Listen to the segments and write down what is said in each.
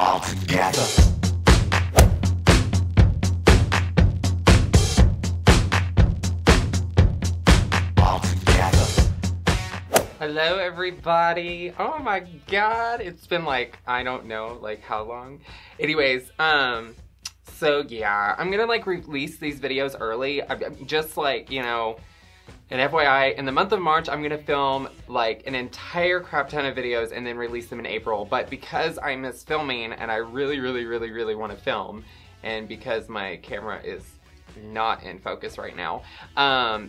all together. All together. Hello everybody. Oh my god, it's been like, I don't know, like how long. Anyways, so yeah, I'm gonna like release these videos early. I'm just like, you know, an FYI, in the month of March, I'm gonna film like an entire crap ton of videos and then release them in April. But because I miss filming and I really want to film, and because my camera is not in focus right now,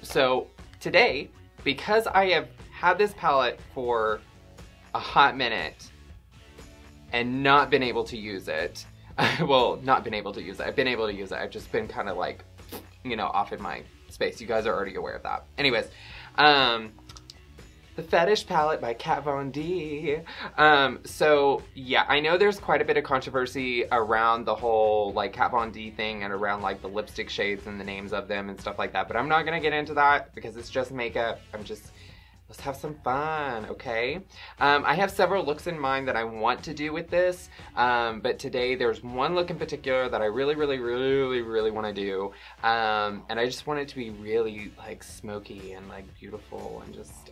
so today, because I have had this palette for a hot minute and not been able to use it, well, not been able to use it, I've been able to use it, I've just been kind of like, you know, off in my space. You guys are already aware of that. Anyways, the Fetish Palette by Kat Von D. So yeah, I know there's quite a bit of controversy around the whole like Kat Von D thing and around like the lipstick shades and the names of them and stuff like that, but I'm not gonna get into that because it's just makeup. Let's have some fun, okay? I have several looks in mind that I want to do with this, but today there's one look in particular that I really want to do, and I just want it to be really like smoky and like beautiful and just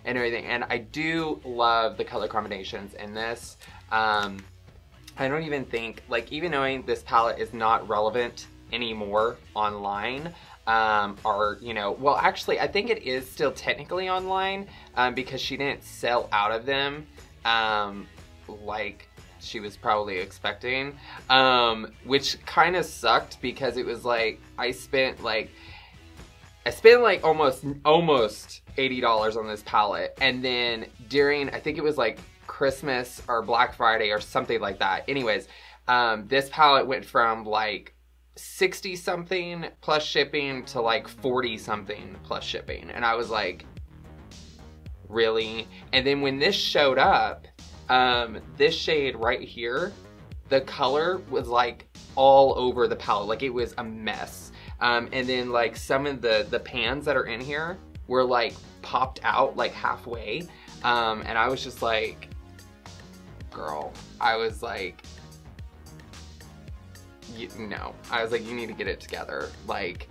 and everything. And I do love the color combinations in this. I don't even think, like, even knowing this palette is not relevant anymore online, or, you know, well, actually, I think it is still technically online, because she didn't sell out of them, like she was probably expecting, which kind of sucked because it was like, I spent like almost $80 on this palette, and then during, I think it was like Christmas or Black Friday or something like that. Anyways, this palette went from like 60 something plus shipping to like 40 something plus shipping, and I was like, really? And then when this showed up, this shade right here, the color was like all over the palette, like it was a mess. And then like some of the pans that are in here were like popped out like halfway, and I was just like, girl, I was like, no, I was like, you need to get it together. Like,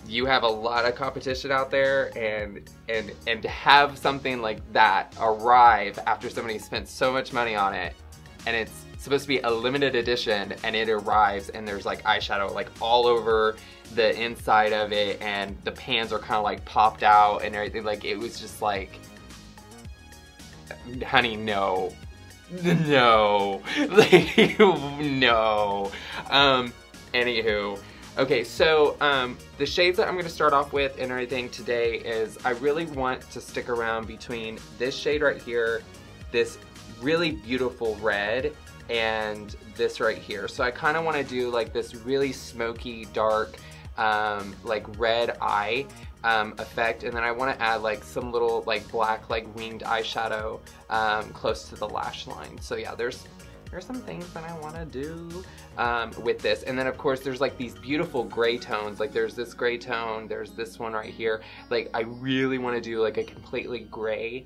you have a lot of competition out there, and to have something like that arrive after somebody spent so much money on it, and it's supposed to be a limited edition, and it arrives and there's like eyeshadow like all over the inside of it, and the pans are kind of like popped out and everything. Like, it was just like, honey, no. No, like, no. Anywho, okay, so the shades that I'm gonna start off with and everything today is, I really want to stick around between this shade right here, this really beautiful red, and this right here. So I kind of want to do like this really smoky, dark, like red eye effect, and then I want to add like some little like black like winged eyeshadow close to the lash line. So yeah, there's some things that I want to do with this. And then of course there's like these beautiful gray tones, like there's this gray tone, there's this one right here. Like, I really want to do like a completely gray,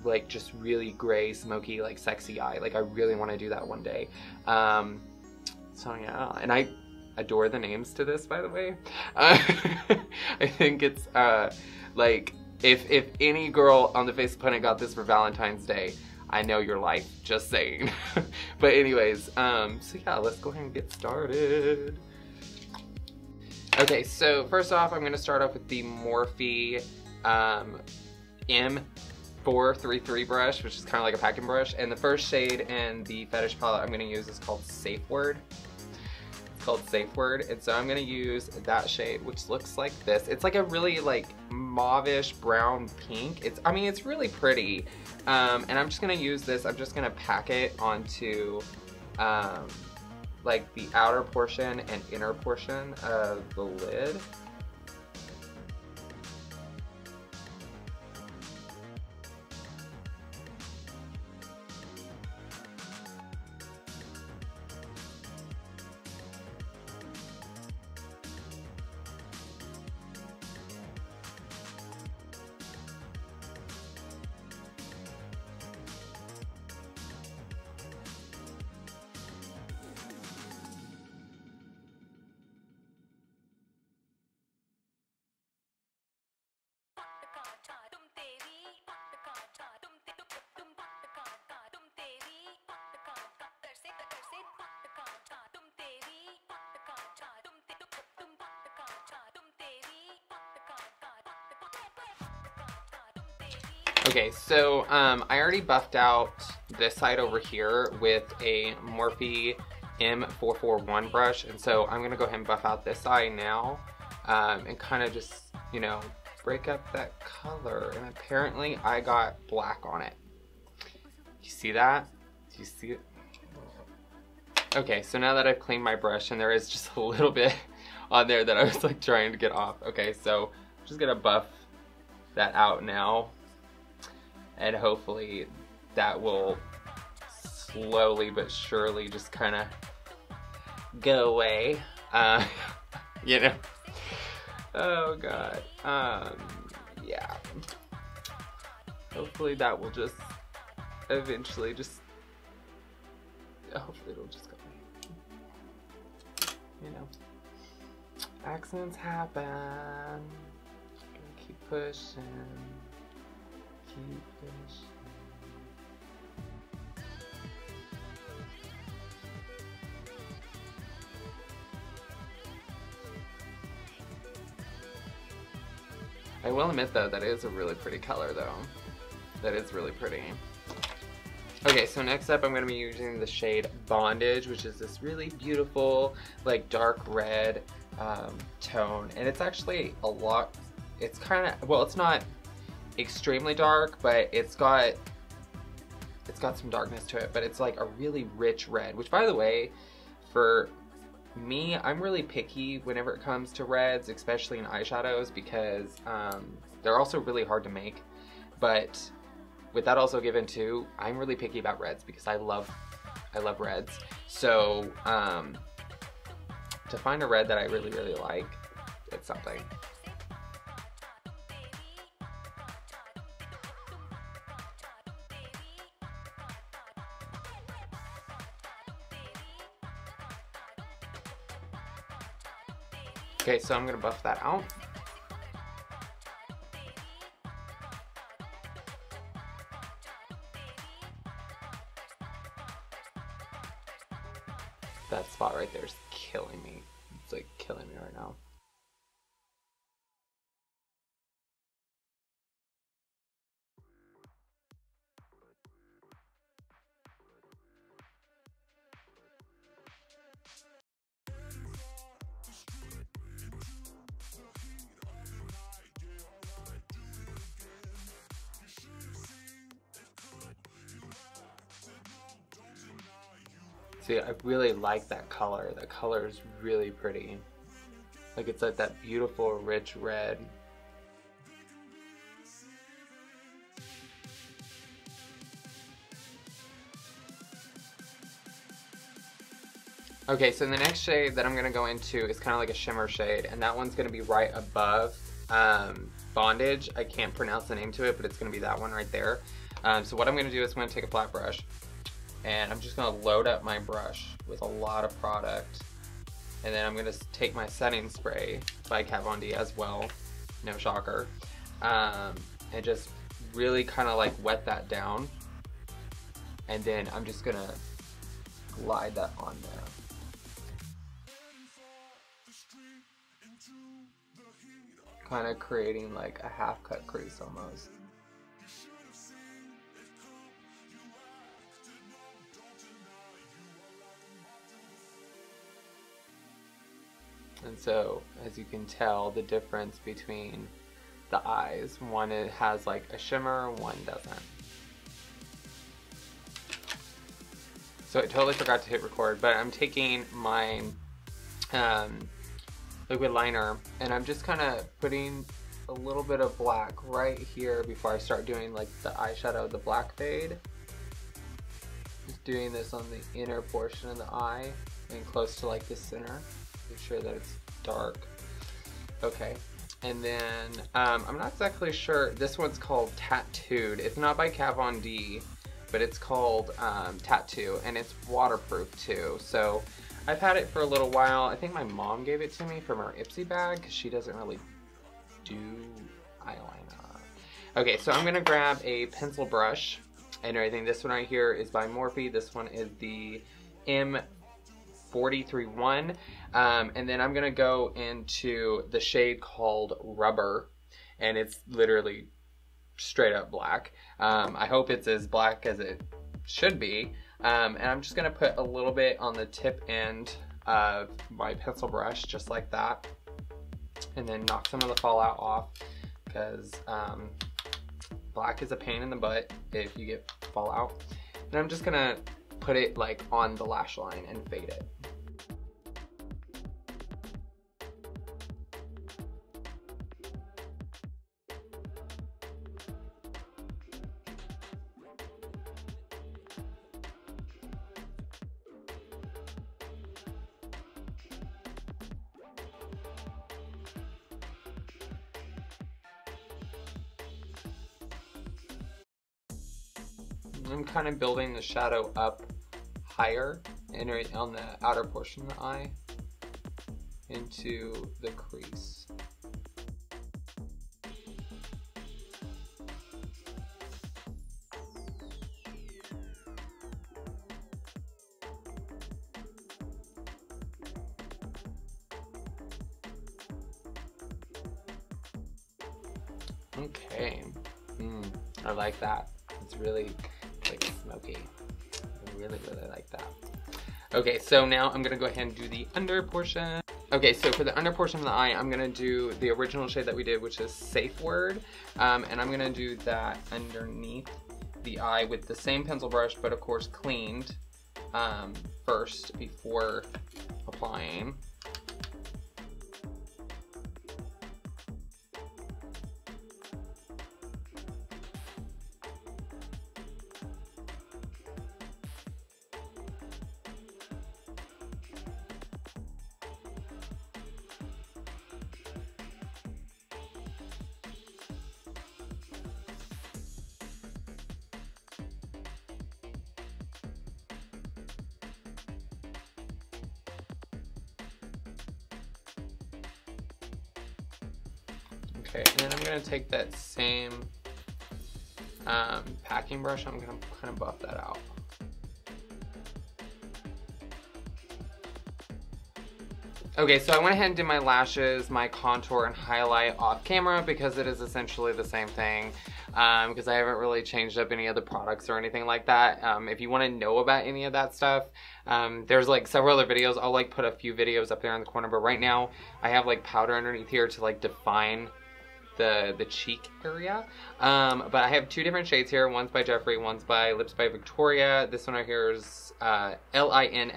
like just really gray, smoky, like sexy eye. Like, I really want to do that one day. So yeah, and I adore the names to this, by the way. I think it's like, if any girl on the face of the planet got this for Valentine's Day, I know your life, just saying. But anyways, so yeah, let's go ahead and get started. Okay, so first off, I'm gonna start off with the Morphe M433 brush, which is kind of like a packing brush, and the first shade in the Fetish palette I'm gonna use is called Safe Word. Called Safe Word, and so I'm gonna use that shade, which looks like this. It's like a really like mauvish brown pink. I mean, it's really pretty, and I'm just gonna use this. I'm just gonna pack it onto like the outer portion and inner portion of the lid. Okay, so I already buffed out this side over here with a Morphe M441 brush, and so I'm gonna go ahead and buff out this side now, and kind of just, you know, break up that color. And apparently I got black on it. You see that? Do you see it? Okay, so now that I've cleaned my brush, and there is just a little bit on there that I was like trying to get off. Okay, so I'm just gonna buff that out now, and hopefully that will slowly but surely just kind of go away. You know. Oh god. Yeah. Hopefully that will just eventually just. Hopefully it'll just go away. You know. Accidents happen. Keep pushing. Keep pushing. I will admit though, that is a really pretty color though. That is really pretty. Okay, so next up I'm going to be using the shade Bondage, which is this really beautiful, like dark red tone. And it's actually a lot, it's kind of, well, it's not extremely dark, but it's got some darkness to it, but it's like a really rich red, which by the way, for me, I'm really picky whenever it comes to reds, especially in eyeshadows, because they're also really hard to make. But with that also given too, I'm really picky about reds because I love reds. So to find a red that I really, really like, it's something. Okay, so I'm gonna buff that out. That spot right there is killing me. It's like killing me right now. See, I really like that color. That color is really pretty. Like it's like that beautiful rich red. Okay, so the next shade that I'm going to go into is kind of like a shimmer shade, and that one's going to be right above Bondage. I can't pronounce the name to it, but it's going to be that one right there. So what I'm going to do is I'm going to take a flat brush, and I'm just going to load up my brush with a lot of product. And then I'm going to take my setting spray by Kat Von D as well, no shocker, and just really kind of like wet that down. And then I'm just going to glide that on there. Kind of creating like a half cut crease almost. And so, as you can tell, the difference between the eyes, one it has like a shimmer, one doesn't. So I totally forgot to hit record, but I'm taking my liquid liner, and I'm just kind of putting a little bit of black right here before I start doing like the eyeshadow, the black fade. Just doing this on the inner portion of the eye and close to like the center. Make sure that it's dark. Okay, and then I'm not exactly sure. This one's called Tattooed. It's not by Kat Von D, but it's called Tattoo, and it's waterproof too. So I've had it for a little while. I think my mom gave it to me from her Ipsy bag because she doesn't really do eyeliner. Okay, so I'm gonna grab a pencil brush and everything. This one right here is by Morphe. This one is the M431, and then I'm gonna go into the shade called Rubber, and it's literally straight up black. I hope it's as black as it should be. And I'm just gonna put a little bit on the tip end of my pencil brush, just like that. And then knock some of the fallout off, because black is a pain in the butt if you get fallout. And I'm just gonna put it like on the lash line and fade it. I'm kind of building the shadow up higher and on the outer portion of the eye into the crease. Okay, I like that. It's really like smoky. I really like that. Okay, so now I'm gonna go ahead and do the under portion. Okay, so for the under portion of the eye, I'm gonna do the original shade that we did, which is Safe Word. And I'm gonna do that underneath the eye with the same pencil brush, but of course cleaned first before applying. Okay, and then I'm gonna take that same packing brush, I'm gonna kind of buff that out. Okay, so I went ahead and did my lashes, my contour, and highlight off camera because it is essentially the same thing. Because I haven't really changed up any of the products or anything like that. If you want to know about any of that stuff, there's like several other videos. I'll like put a few videos up there in the corner, but right now I have like powder underneath here to like define the cheek area. But I have two different shades here. One's by Jeffree, one's by Lips by Victoria. This one right here is L-I-N-S-A-I-S-A.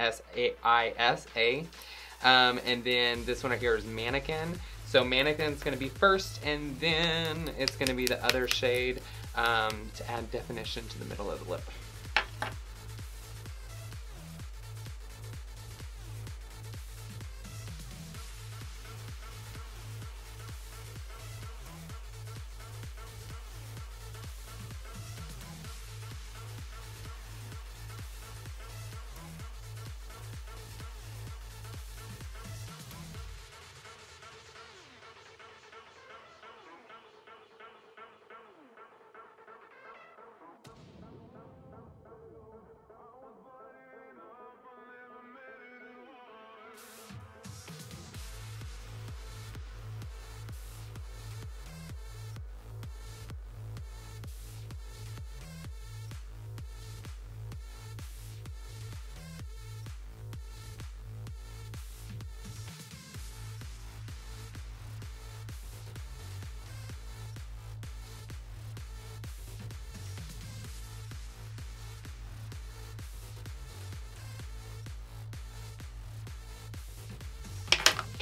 And then this one right here is Mannequin. So Mannequin's gonna be first, and then it's gonna be the other shade to add definition to the middle of the lip.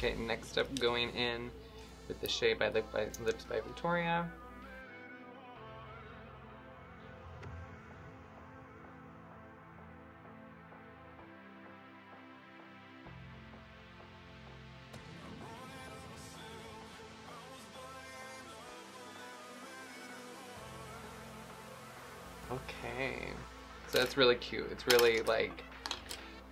Okay, next up, going in with the shade by Lips by Victoria. Okay, so that's really cute. It's really like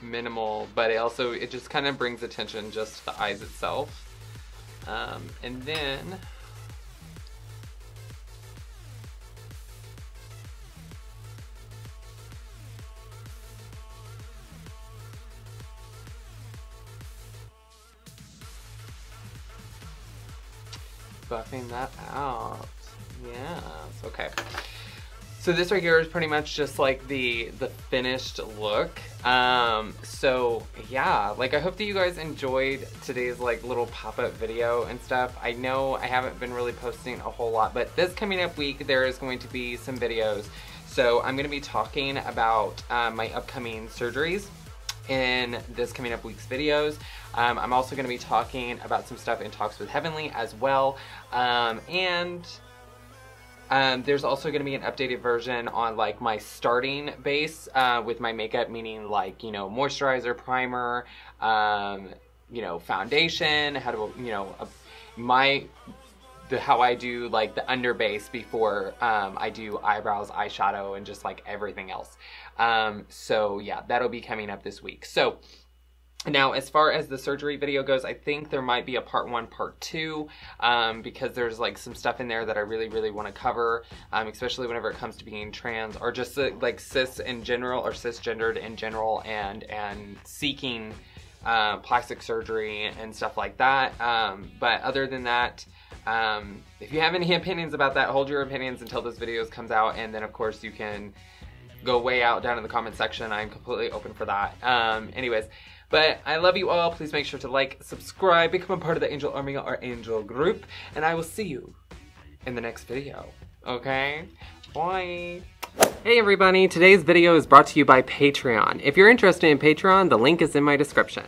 minimal, but it just kind of brings attention just to the eyes itself. And then buffing that out. Yes, okay. So this right here is pretty much just like the finished look. So yeah, like I hope that you guys enjoyed today's like little pop-up video and stuff. I know I haven't been really posting a whole lot, but this coming up week there is going to be some videos. So I'm gonna be talking about my upcoming surgeries in this coming up week's videos. I'm also gonna be talking about some stuff in talks with Heavenly as well. There's also going to be an updated version on like my starting base with my makeup, meaning like, you know, moisturizer, primer, you know, foundation, how to, you know, how I do like the under base before I do eyebrows, eyeshadow, and just like everything else. So yeah, that'll be coming up this week. So now, as far as the surgery video goes, I think there might be a part 1, part 2, because there's like some stuff in there that I really, really want to cover, especially whenever it comes to being trans or just like cis in general or cisgendered in general and seeking plastic surgery and stuff like that. But other than that, if you have any opinions about that, hold your opinions until this video comes out, and then of course you can go way out down in the comment section. I'm completely open for that. Anyways. But I love you all. Please make sure to like, subscribe, become a part of the Angel Army or Angel group, and I will see you in the next video. Okay? Bye. Hey everybody, today's video is brought to you by Patreon. If you're interested in Patreon, the link is in my description.